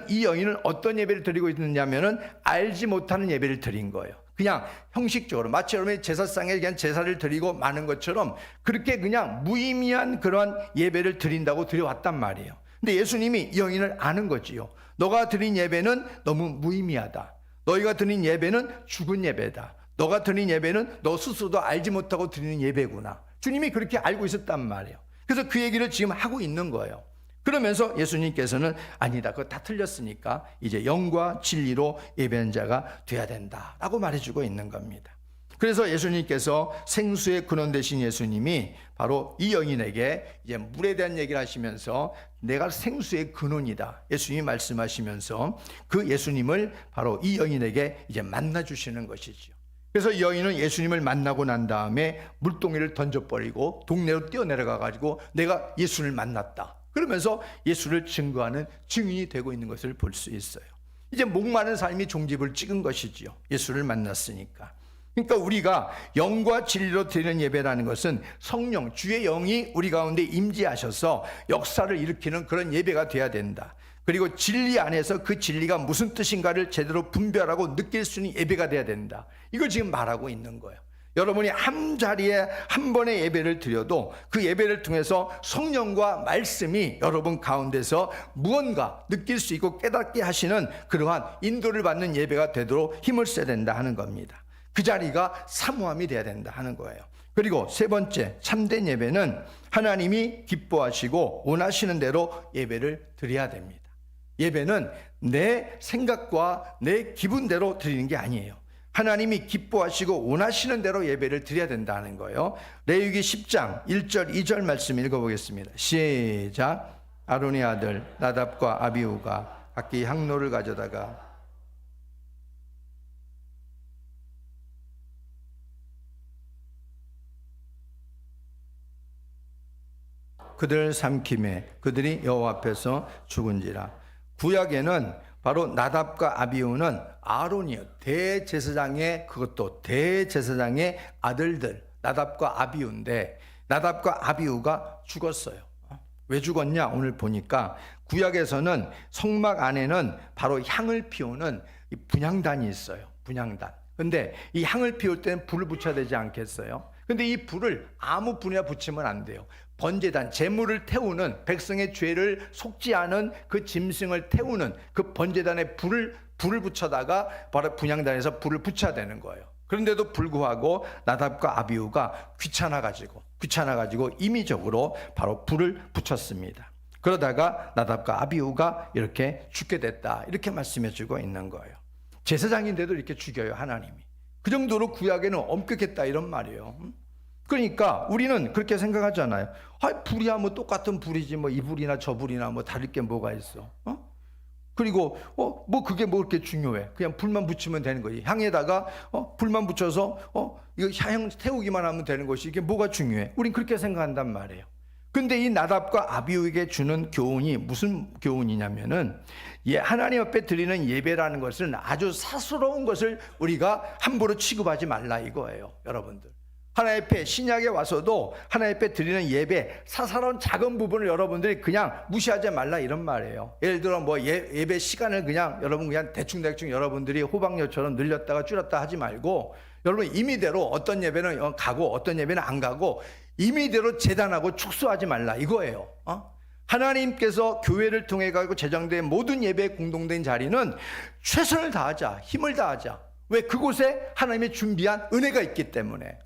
이 여인은 어떤 예배를 드리고 있느냐면은 알지 못하는 예배를 드린 거예요. 그냥 형식적으로, 마치 여러분이 제사상에 그냥 제사를 드리고 마는 것처럼 그렇게 그냥 무의미한 그런 예배를 드린다고 드려왔단 말이에요. 근데 예수님이 이 여인을 아는 거지요. 너가 드린 예배는 너무 무의미하다. 너희가 드린 예배는 죽은 예배다. 너가 드린 예배는 너 스스로도 알지 못하고 드리는 예배구나. 주님이 그렇게 알고 있었단 말이에요. 그래서 그 얘기를 지금 하고 있는 거예요. 그러면서 예수님께서는 아니다, 그거 다 틀렸으니까 이제 영과 진리로 예배하는 자가 돼야 된다라고 말해주고 있는 겁니다. 그래서 예수님께서 생수의 근원 되신 예수님이 바로 이 여인에게 이제 물에 대한 얘기를 하시면서 내가 생수의 근원이다, 예수님이 말씀하시면서 그 예수님을 바로 이 여인에게 이제 만나 주시는 것이죠. 그래서 이 여인은 예수님을 만나고 난 다음에 물동이를 던져버리고 동네로 뛰어내려가 가지고 내가 예수를 만났다, 그러면서 예수를 증거하는 증인이 되고 있는 것을 볼 수 있어요. 이제 목마른 삶이 종집을 찍은 것이지요. 예수를 만났으니까. 그러니까 우리가 영과 진리로 드리는 예배라는 것은 성령, 주의 영이 우리 가운데 임재하셔서 역사를 일으키는 그런 예배가 돼야 된다. 그리고 진리 안에서 그 진리가 무슨 뜻인가를 제대로 분별하고 느낄 수 있는 예배가 돼야 된다. 이걸 지금 말하고 있는 거예요. 여러분이 한 자리에 한 번의 예배를 드려도 그 예배를 통해서 성령과 말씀이 여러분 가운데서 무언가 느낄 수 있고 깨닫게 하시는 그러한 인도를 받는 예배가 되도록 힘을 써야 된다 하는 겁니다. 그 자리가 사모함이 돼야 된다 하는 거예요. 그리고 세 번째, 참된 예배는 하나님이 기뻐하시고 원하시는 대로 예배를 드려야 됩니다. 예배는 내 생각과 내 기분대로 드리는 게 아니에요. 하나님이 기뻐하시고 원하시는 대로 예배를 드려야 된다는 거예요. 레위기 10장 1절 2절 말씀 읽어보겠습니다. 시작. 아론의 아들 나답과 아비후가 각기 향로를 가져다가 그들을 삼킴에 그들이 여호와 앞에서 죽은지라. 구약에는 바로 나답과 아비후는 아론이요, 대제사장의, 그것도 대제사장의 아들들 나답과 아비후인데, 나답과 아비후가 죽었어요. 왜 죽었냐? 오늘 보니까 구약에서는 성막 안에는 바로 향을 피우는 분향단이 있어요. 분향단. 근데 이 향을 피울 때는 불을 붙여야 되지 않겠어요? 근데 이 불을 아무 불이나 붙이면 안 돼요. 번제단, 제물을 태우는, 백성의 죄를 속지 않은 그 짐승을 태우는 그 번제단에 불을 붙여다가 바로 분향단에서 불을 붙여야 되는 거예요. 그런데도 불구하고 나답과 아비후가 귀찮아가지고 임의적으로 바로 불을 붙였습니다. 그러다가 나답과 아비후가 이렇게 죽게 됐다, 이렇게 말씀해 주고 있는 거예요. 제사장인데도 이렇게 죽여요, 하나님이. 그 정도로 구약에는 엄격했다, 이런 말이에요. 그러니까 우리는 그렇게 생각하잖아요. 불이야 뭐 똑같은 불이지, 뭐 이 불이나 저 불이나 뭐 다를 게 뭐가 있어. 그리고 뭐 그게 뭐 그렇게 중요해. 그냥 불만 붙이면 되는 거지. 향에다가 불만 붙여서 이거 향 태우기만 하면 되는 것이, 이게 뭐가 중요해. 우린 그렇게 생각한단 말이에요. 근데 이 나답과 아비후에게 주는 교훈이 무슨 교훈이냐면은, 하나님 앞에 드리는 예배라는 것은 아주 사소로운 것을 우리가 함부로 취급하지 말라, 이거예요, 여러분들. 하나님 앞에, 신약에 와서도 하나님 앞에 드리는 예배, 사사로운 작은 부분을 여러분들이 그냥 무시하지 말라, 이런 말이에요. 예를 들어 뭐 예배 시간을 여러분 그냥 대충 여러분들이 호박엿처럼 늘렸다가 줄였다 하지 말고, 여러분 임의대로 어떤 예배는 가고 어떤 예배는 안 가고 임의대로 제단하고 축소하지 말라, 이거예요. 하나님께서 교회를 통해 가지고 제정된 모든 예배에 공동된 자리는 최선을 다하자, 힘을 다하자. 왜? 그곳에 하나님의 준비한 은혜가 있기 때문에.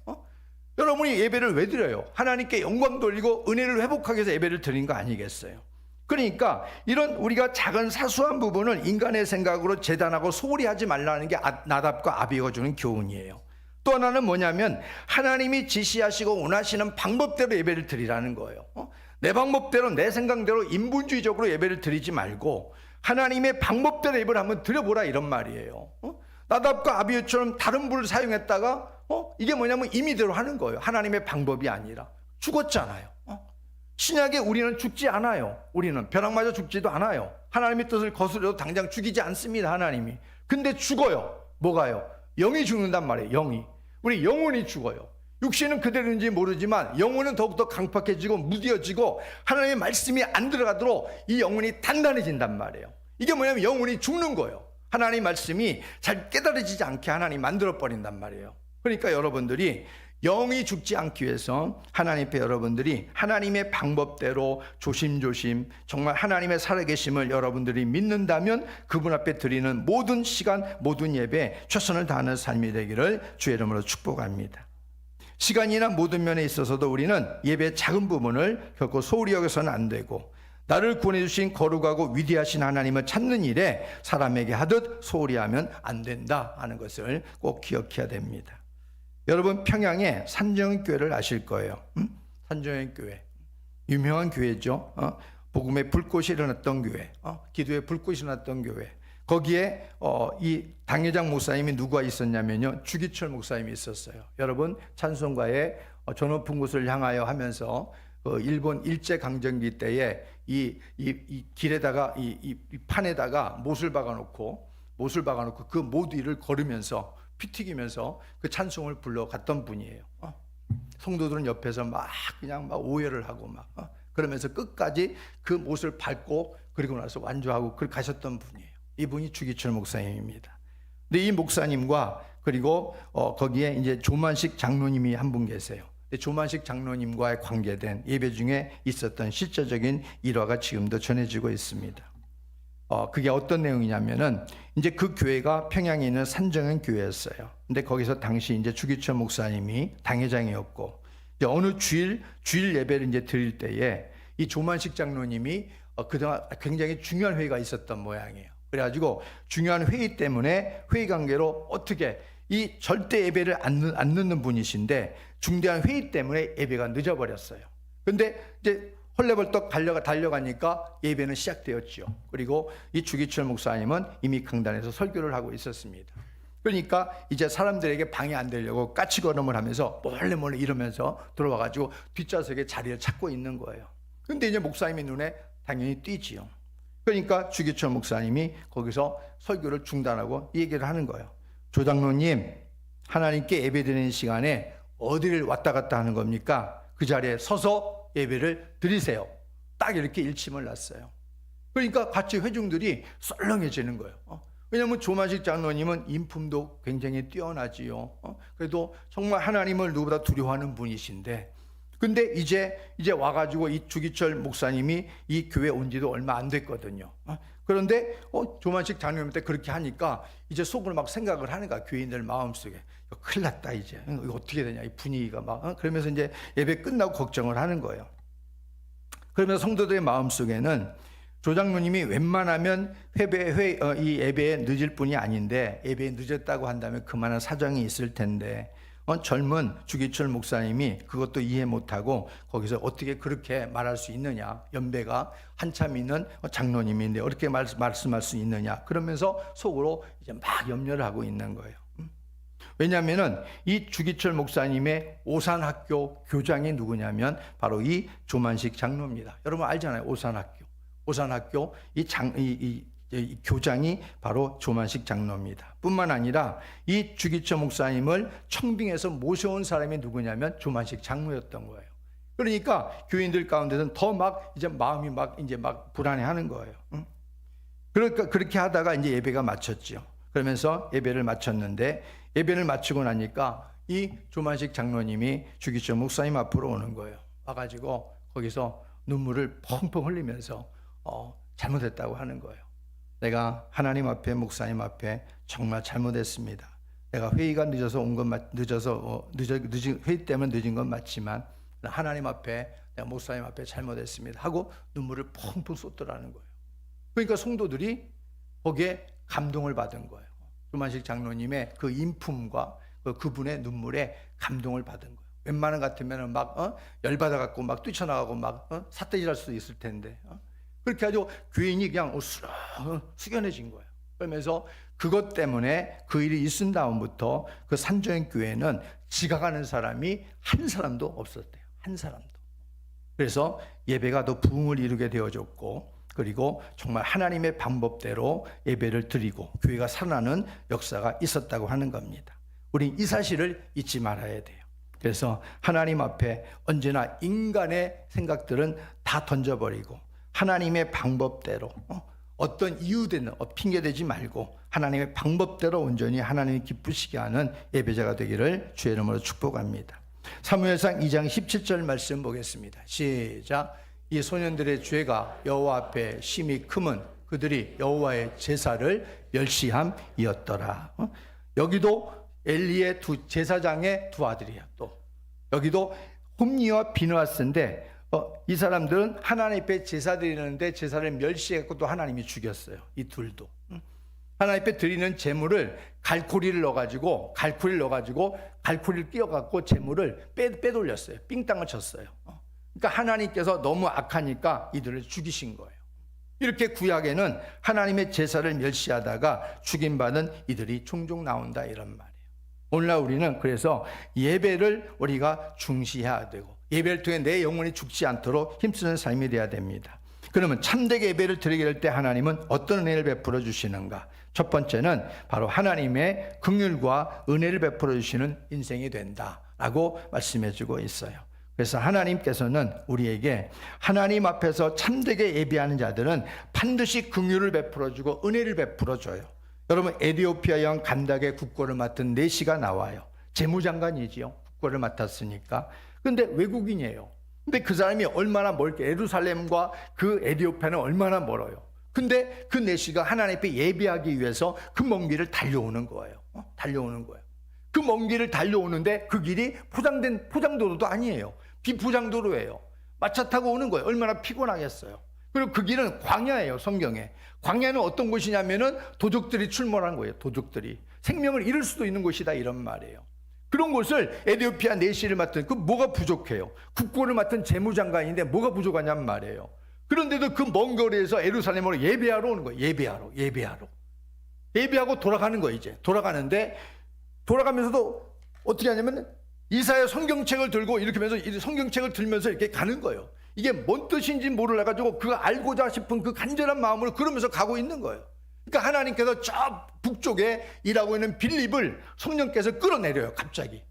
여러분이 예배를 왜 드려요? 하나님께 영광 돌리고 은혜를 회복하기 위해서 예배를 드린 거 아니겠어요? 그러니까 이런 우리가 작은 사소한 부분을 인간의 생각으로 재단하고 소홀히 하지 말라는 게 나답과 아비후가 주는 교훈이에요. 또 하나는 뭐냐면, 하나님이 지시하시고 원하시는 방법대로 예배를 드리라는 거예요. 내 방법대로, 내 생각대로 인본주의적으로 예배를 드리지 말고 하나님의 방법대로 예배를 한번 드려보라, 이런 말이에요. 나답과 아비후처럼 다른 불을 사용했다가 이게 뭐냐면 임의대로 하는 거예요. 하나님의 방법이 아니라. 죽었잖아요. 신약에 우리는 죽지 않아요. 우리는 벼락 맞아 죽지도 않아요. 하나님의 뜻을 거스려도 당장 죽이지 않습니다, 하나님이. 근데 죽어요. 뭐가요? 영이 죽는단 말이에요, 영이. 우리 영혼이 죽어요. 육신은 그대로인지 모르지만 영혼은 더욱더 강팍해지고 무뎌지고 하나님의 말씀이 안 들어가도록 이 영혼이 단단해진단 말이에요. 이게 뭐냐면 영혼이 죽는 거예요. 하나님의 말씀이 잘 깨달아지지 않게 하나님이 만들어버린단 말이에요. 그러니까 여러분들이 영이 죽지 않기 위해서 하나님 앞에 여러분들이 하나님의 방법대로 조심조심, 정말 하나님의 살아계심을 여러분들이 믿는다면 그분 앞에 드리는 모든 시간, 모든 예배에 최선을 다하는 삶이 되기를 주의 이름으로 축복합니다. 시간이나 모든 면에 있어서도 우리는 예배의 작은 부분을 결코 소홀히 여겨서는 안 되고, 나를 구원해 주신 거룩하고 위대하신 하나님을 찾는 일에 사람에게 하듯 소홀히 하면 안 된다 하는 것을 꼭 기억해야 됩니다. 여러분, 평양에 산정교회를 아실 거예요. 산정교회 유명한 교회죠. 복음의 불꽃이 일어났던 교회, 기도의 불꽃이 일어났던 교회. 거기에 이 당회장 목사님이 누가 있었냐면요, 주기철 목사님이 있었어요. 여러분, 찬송가에 저 높은 곳을 향하여 하면서 일본 일제강점기 때에 이 길에다가 이 판에다가 못을 박아놓고 그 못 위를 걸으면서 피 튀기면서 그 찬송을 불러갔던 분이에요. 성도들은 옆에서 그냥 오해를 하고 그러면서 끝까지 그 못을 밟고 그리고 나서 완주하고 그렇게 가셨던 분이에요. 이분이 주기철 목사님입니다. 근데 이 목사님과 그리고 거기에 이제 조만식 장로님이 한 분 계세요. 조만식 장로님과의 관계된 예배 중에 있었던 실제적인 일화가 지금도 전해지고 있습니다. 그게 어떤 내용이냐면은, 이제 그 교회가 평양에 있는 산정현 교회였어요. 근데 거기서 당시 이제 주기철 목사님이 당회장이었고, 이제 어느 주일 예배를 이제 드릴 때에 이 조만식 장로님이 그동안 굉장히 중요한 회의가 있었던 모양이에요. 그래가지고 중요한 회의 때문에 회의 관계로 어떻게 이 절대 예배를 안 늦는 분이신데 중대한 회의 때문에 예배가 늦어버렸어요. 근데 이제 헐레벌떡 달려가니까 예배는 시작되었죠. 그리고 이 주기철 목사님은 이미 강단에서 설교를 하고 있었습니다. 그러니까 이제 사람들에게 방해 안 되려고 까치걸음을 하면서 몰래 이러면서 들어와가지고 뒷좌석에 자리를 찾고 있는 거예요. 근데 이제 목사님의 눈에 당연히 띄지요. 그러니까 주기철 목사님이 거기서 설교를 중단하고 이 얘기를 하는 거예요. 조장로님, 하나님께 예배드리는 시간에 어디를 왔다 갔다 하는 겁니까? 그 자리에 서서 예배를 드리세요. 딱 이렇게 일침을 놨어요. 그러니까 같이 회중들이 썰렁해지는 거예요. 왜냐하면 조만식 장로님은 인품도 굉장히 뛰어나지요. 그래도 정말 하나님을 누구보다 두려워하는 분이신데, 근데 이제 와가지고 이 주기철 목사님이 이 교회 온 지도 얼마 안 됐거든요. 그런데 조만식 장로님한테 그렇게 하니까 이제 속으로 막 생각을 하는 거야. 교인들 마음속에 큰일 났다 이제 이거 어떻게 되냐 이 분위기가 막 그러면서 이제 예배 끝나고 걱정을 하는 거예요. 그러면서 성도들의 마음속에는 조 장로님이 웬만하면 이 예배에 늦을 뿐이 아닌데, 예배에 늦었다고 한다면 그만한 사정이 있을 텐데 젊은 주기철 목사님이 그것도 이해 못하고 거기서 어떻게 그렇게 말할 수 있느냐, 연배가 한참 있는 장로님인데 어떻게 말씀할 수 있느냐, 그러면서 속으로 이제 막 염려를 하고 있는 거예요. 왜냐하면은 이 주기철 목사님의 오산학교 교장이 누구냐면 바로 이 조만식 장로입니다. 여러분 알잖아요. 오산학교 이 교장이 바로 조만식 장로입니다. 뿐만 아니라 이 주기철 목사님을 청빙해서 모셔온 사람이 누구냐면 조만식 장로였던 거예요. 그러니까 교인들 가운데는 더 막 이제 마음이 막 불안해하는 거예요. 그러니까 그렇게 하다가 이제 예배가 마쳤죠. 그러면서 예배를 마쳤는데, 예배를 마치고 나니까 이 조만식 장로님이 주기철 목사님 앞으로 오는 거예요. 와가지고 거기서 눈물을 펑펑 흘리면서 잘못했다고 하는 거예요. 내가 하나님 앞에, 목사님 앞에 정말 잘못했습니다. 내가 회의가 늦어서 회의 때문에 늦은 건 맞지만 하나님 앞에, 내가 목사님 앞에 잘못했습니다 하고 눈물을 펑펑 쏟더라는 거예요. 그러니까 성도들이 거기에 감동을 받은 거예요. 조만식 장로님의 그 인품과 그분의 눈물에 감동을 받은 거예요. 웬만한 같으면 막 열받아 갖고 막 뛰쳐나가고 막 삿대질할 수도 있을 텐데 그렇게 아주 교인이 그냥 숙연해진 거예요. 그러면서 그것 때문에 그 일이 있은 다음부터 그 산조연 교회는 지각하는 사람이 한 사람도 없었대요. 한 사람도. 그래서 예배가 더 부흥을 이루게 되어졌고, 그리고 정말 하나님의 방법대로 예배를 드리고 교회가 살아나는 역사가 있었다고 하는 겁니다. 우린 이 사실을 잊지 말아야 돼요. 그래서 하나님 앞에 언제나 인간의 생각들은 다 던져버리고 하나님의 방법대로 어떤 이유되는 핑계대지 말고 하나님의 방법대로 온전히 하나님이 기쁘시게 하는 예배자가 되기를 주의 이름으로 축복합니다. 사무엘상 2장 17절 말씀 보겠습니다. 시작. 이 소년들의 죄가 여호와 앞에 심히 크면 그들이 여호와의 제사를 멸시함이었더라. 여기도 엘리의 제사장의 두 아들이야. 또 여기도 홈니와 비느하스인데 이 사람들은 하나님 앞에 제사 드리는데 제사를 멸시했고 또 하나님이 죽였어요. 이 둘도 하나님 앞에 드리는 제물을 갈고리를 넣어가지고 갈고리를 끼워갖고 제물을 빼돌렸어요. 삥땅을 쳤어요. 그러니까 하나님께서 너무 악하니까 이들을 죽이신 거예요. 이렇게 구약에는 하나님의 제사를 멸시하다가 죽임받은 이들이 종종 나온다 이런 말이에요. 오늘날 우리는 그래서 예배를 우리가 중시해야 되고 예배를 통해 내 영혼이 죽지 않도록 힘쓰는 삶이 되어야 됩니다. 그러면 참되게 예배를 드리게 될 때 하나님은 어떤 은혜를 베풀어 주시는가? 첫 번째는 바로 하나님의 긍휼과 은혜를 베풀어 주시는 인생이 된다라고 말씀해 주고 있어요. 그래서 하나님께서는 우리에게 하나님 앞에서 참되게 예배하는 자들은 반드시 긍휼을 베풀어 주고 은혜를 베풀어 줘요. 여러분 에티오피아 여왕 간닥의 국고를 맡은 네시가 나와요. 재무장관이지요. 국고를 맡았으니까. 근데 외국인이에요. 근데 그 사람이 얼마나 멀게, 예루살렘과 그 에티오피아는 얼마나 멀어요. 근데 그 네시가 하나님 앞에 예배하기 위해서 그 먼 길을 달려오는 거예요. 그 먼 길을 달려오는데 그 길이 포장도로도 아니에요. 비포장도로예요. 마차 타고 오는 거예요. 얼마나 피곤하겠어요. 그리고 그 길은 광야예요. 성경에. 광야는 어떤 곳이냐면은 도적들이 출몰한 거예요. 도적들이. 생명을 잃을 수도 있는 곳이다 이런 말이에요. 그런 곳을 에티오피아 네시를 맡은 그 뭐가 부족해요. 국고를 맡은 재무장관인데 뭐가 부족하냔 말이에요. 그런데도 그 먼 거리에서 예루살렘으로 예배하러 오는 거예요. 예배하고 돌아가는 거예요. 이제 돌아가는데 돌아가면서도 어떻게 하냐면 이사야 성경책을 들고 이렇게 하면서 성경책을 들면서 이렇게 가는 거예요. 이게 뭔 뜻인지 몰라가지고 그거 알고자 싶은 그 간절한 마음으로 그러면서 가고 있는 거예요. 그러니까 하나님께서 저 북쪽에 일하고 있는 빌립을 성령께서 끌어내려요. 갑자기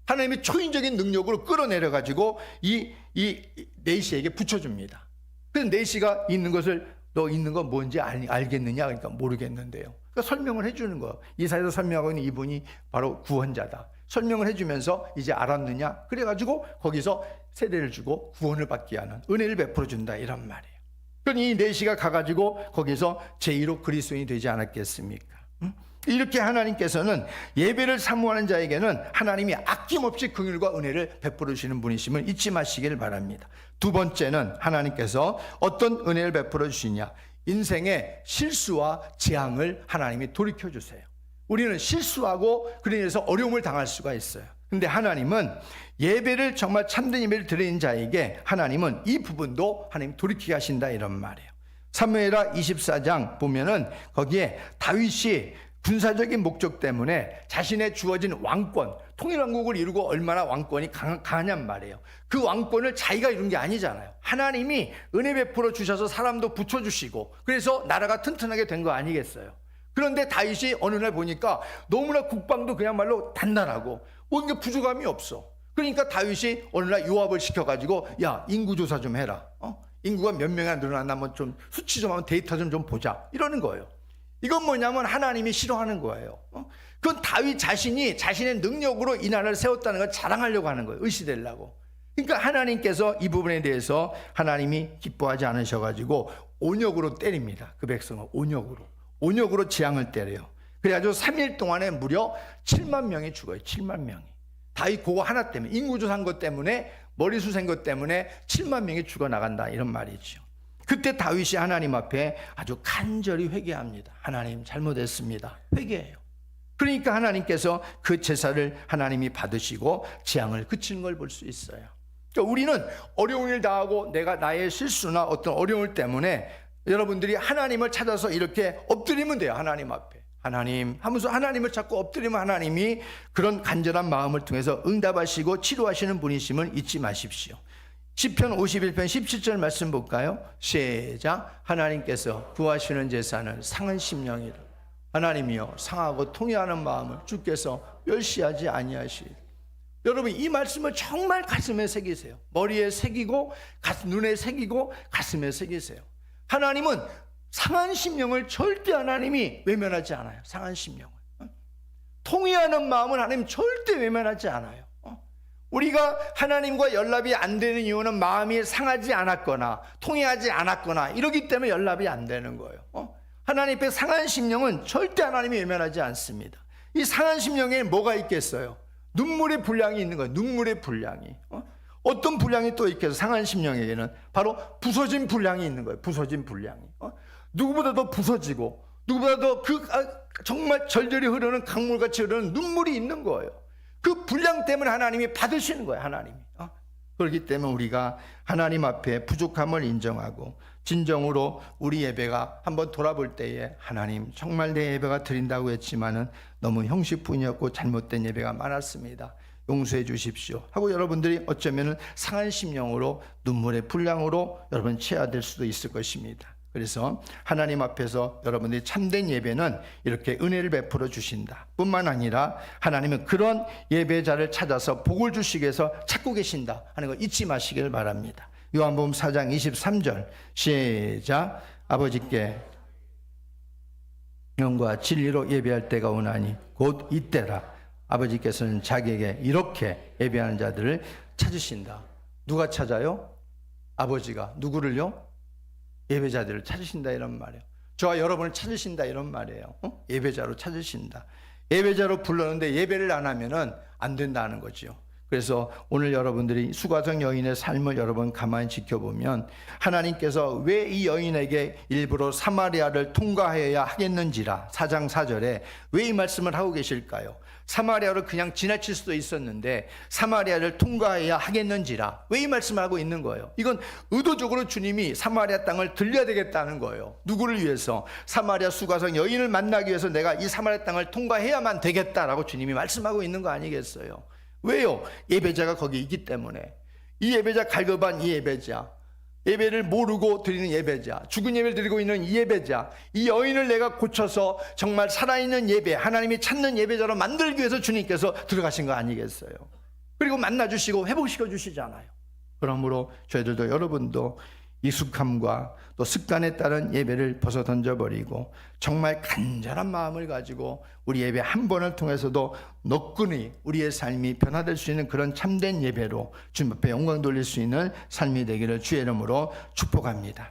하나님의 초인적인 능력으로 끌어내려가지고 이 네시에게 붙여줍니다. 그래서 네시가 있는 것을 너 있는 건 뭔지 알겠느냐? 그러니까 모르겠는데요. 그러니까 설명을 해주는 거예요. 이사야서 설명하고 있는 이분이 바로 구원자다. 설명을 해주면서 이제 알았느냐? 그래가지고 거기서 세례를 주고 구원을 받게 하는 은혜를 베풀어 준다 이런 말이에요. 그러니 이 내시가 가가지고 거기서 제1호 그리스도인이 되지 않았겠습니까? 이렇게 하나님께서는 예배를 사모하는 자에게는 하나님이 아낌없이 긍휼과 은혜를 베풀어 주시는 분이심을 잊지 마시기를 바랍니다. 두 번째는 하나님께서 어떤 은혜를 베풀어 주시냐? 인생의 실수와 재앙을 하나님이 돌이켜 주세요. 우리는 실수하고 그로 인해서 어려움을 당할 수가 있어요. 근데 하나님은 예배를 정말 참된 예배를 드리는 자에게 하나님은 이 부분도 하나님 돌이키게 하신다 이런 말이에요. 사무엘하 24장 보면은 거기에 다윗이 군사적인 목적 때문에 자신의 주어진 왕권, 통일왕국을 이루고 얼마나 왕권이 강하냔 말이에요. 그 왕권을 자기가 이룬 게 아니잖아요. 하나님이 은혜 베풀어 주셔서 사람도 붙여주시고 그래서 나라가 튼튼하게 된 거 아니겠어요. 그런데 다윗이 어느 날 보니까 너무나 국방도 그야말로 단단하고 뭔가 부족함이 없어. 그러니까 다윗이 어느 날 요압을 시켜가지고 야 인구조사 좀 해라. 인구가 몇 명이나 늘어났나 한번 좀 수치 좀 한번 데이터 좀 보자 이러는 거예요. 이건 뭐냐면 하나님이 싫어하는 거예요. 그건 다윗 자신이 자신의 능력으로 이 나라를 세웠다는 걸 자랑하려고 하는 거예요. 의시되려고. 그러니까 하나님께서 이 부분에 대해서 하나님이 기뻐하지 않으셔가지고 온역으로 때립니다. 그 백성을 온역으로 재앙을 때려요. 그래가지고 3일 동안에 무려 7만 명이 죽어요. 7만 명이. 다윗 그거 하나 때문에 인구조사한 것 때문에 머리숱 센 것 때문에 7만 명이 죽어나간다 이런 말이죠. 그때 다윗이 하나님 앞에 아주 간절히 회개합니다. 하나님 잘못했습니다. 회개해요. 그러니까 하나님께서 그 제사를 하나님이 받으시고 재앙을 그치는 걸 볼 수 있어요. 그러니까 우리는 어려운 일 당하고 내가 나의 실수나 어떤 어려움 때문에 여러분들이 하나님을 찾아서 이렇게 엎드리면 돼요. 하나님 앞에. 하나님 하면서 하나님을 찾고 엎드리면 하나님이 그런 간절한 마음을 통해서 응답하시고 치료하시는 분이심을 잊지 마십시오. 시편 51편 17절 말씀 볼까요? 시작. 하나님께서 구하시는 제사는 상한 심령이라. 하나님이여 상하고 통회하는 마음을 주께서 멸시하지 아니하시리. 여러분 이 말씀을 정말 가슴에 새기세요. 머리에 새기고 눈에 새기고 가슴에 새기세요. 하나님은 상한 심령을 절대 하나님이 외면하지 않아요. 상한 심령을. 통회하는 마음은 하나님 절대 외면하지 않아요. 우리가 하나님과 연락이 안 되는 이유는 마음이 상하지 않았거나 통해하지 않았거나 이러기 때문에 연락이 안 되는 거예요. 하나님 앞에 상한 심령은 절대 하나님이 외면하지 않습니다. 이 상한 심령에 뭐가 있겠어요? 눈물의 분량이 있는 거예요. 눈물의 분량이. 어떤 분량이 또 있겠어요? 상한 심령에게는 바로 부서진 분량이 있는 거예요. 부서진 분량이. 누구보다 더 부서지고 누구보다 더 정말 절절히 흐르는 강물같이 흐르는 눈물이 있는 거예요. 그 분량 때문에 하나님이 받으시는 거예요. 하나님이. 그렇기 때문에 우리가 하나님 앞에 부족함을 인정하고 진정으로 우리 예배가 한번 돌아볼 때에 하나님 정말 내 예배가 드린다고 했지만은 너무 형식뿐이었고 잘못된 예배가 많았습니다. 용서해 주십시오 하고 여러분들이 어쩌면 상한 심령으로 눈물의 분량으로 여러분 체화될 수도 있을 것입니다. 그래서 하나님 앞에서 여러분들이 참된 예배는 이렇게 은혜를 베풀어 주신다 뿐만 아니라 하나님은 그런 예배자를 찾아서 복을 주시기 위해서 찾고 계신다 하는 거 잊지 마시길 바랍니다. 요한복음 4장 23절 시작. 아버지께 영과 진리로 예배할 때가 오나니 곧 이때라. 아버지께서는 자기에게 이렇게 예배하는 자들을 찾으신다. 누가 찾아요? 아버지가. 누구를요? 예배자들을 찾으신다 이런 말이에요. 저와 여러분을 찾으신다 이런 말이에요. 예배자로 찾으신다. 예배자로 불렀는데 예배를 안 하면은 안 된다는 거죠. 그래서 오늘 여러분들이 수가성 여인의 삶을 여러분 가만히 지켜보면 하나님께서 왜 이 여인에게 일부러 사마리아를 통과해야 하겠는지라 4장 4절에 왜 이 말씀을 하고 계실까요? 사마리아를 그냥 지나칠 수도 있었는데 사마리아를 통과해야 하겠는지라 왜 이 말씀을 하고 있는 거예요? 이건 의도적으로 주님이 사마리아 땅을 들려야 되겠다는 거예요. 누구를 위해서? 사마리아 수가성 여인을 만나기 위해서 내가 이 사마리아 땅을 통과해야만 되겠다라고 주님이 말씀하고 있는 거 아니겠어요? 왜요? 예배자가 거기 있기 때문에. 이 예배자 갈급한 이 예배자, 예배를 모르고 드리는 예배자, 죽은 예배를 드리고 있는 이 예배자, 이 여인을 내가 고쳐서 정말 살아있는 예배, 하나님이 찾는 예배자로 만들기 위해서 주님께서 들어가신 거 아니겠어요? 그리고 만나주시고 회복시켜 주시잖아요. 그러므로 저희들도 여러분도 익숙함과 또 습관에 따른 예배를 벗어 던져버리고 정말 간절한 마음을 가지고 우리 예배 한 번을 통해서도 너끈히 우리의 삶이 변화될 수 있는 그런 참된 예배로 주님 앞에 영광 돌릴 수 있는 삶이 되기를 주의 이름으로 축복합니다.